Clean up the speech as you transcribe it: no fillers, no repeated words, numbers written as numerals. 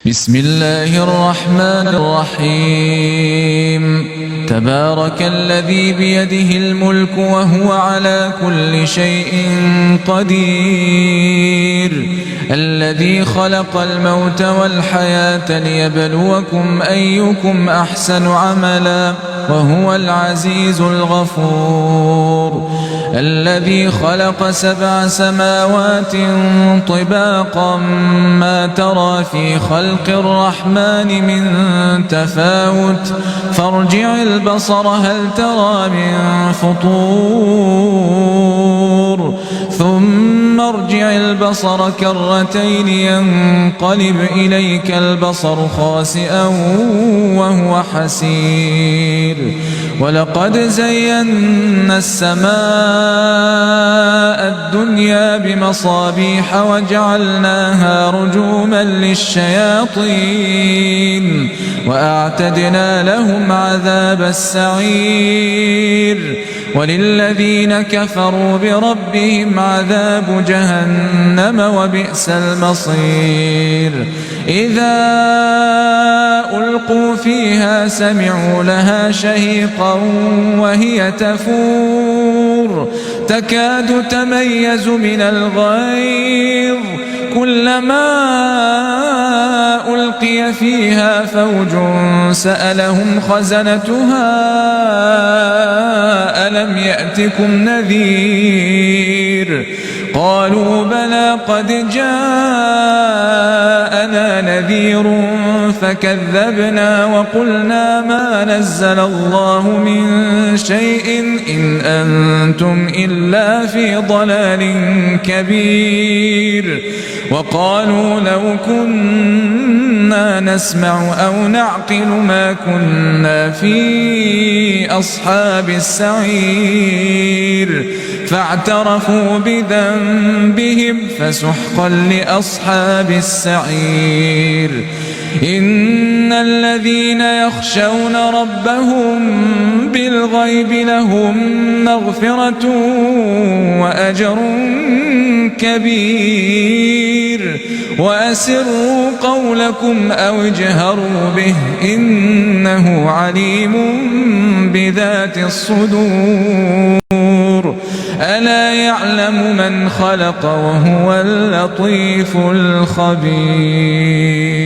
بسم الله الرحمن الرحيم تبارك الذي بيده الملك وهو على كل شيء قدير الذي خلق الموت والحياة ليبلوكم أيكم أحسن عملا وهو العزيز الغفور الذي خلق 7 سماوات طباقا ما ترى في خلق الرحمن من تفاوت فارجع البصر هل ترى من فطور ثم ارجع البصر كرتين ينقلب إليك البصر خاسئا وهو حسير ولقد زينا السماء الدنيا بمصابيح وجعلناها رجوما للشياطين وأعتدنا لهم عذاب السعير وللذين كفروا بربهم عذاب جهنم وبئس المصير إذا ألقوا فيها سمعوا لها شهيقا وهي تفور تكاد تميز من الغيظ كلما ألقي فيها فوج سألهم خزنتها ألم يأتكم نذير قالوا بلى قد جاءنا نذير فكذبنا وقلنا ما نزل الله من شيء إن أنتم إلا في ضلال كبير وقالوا لو كنا نسمع أو نعقل ما كنا في أصحاب السعير فاعترفوا بذنبهم فسحقا لأصحاب السعير إن الذين يخشون ربهم بالغيب لهم مغفرة وأجر كبير وأسروا قولكم أو اجهروا به إنه عليم بذات الصدور ألا يعلم من خلق وهو اللطيف الخبير.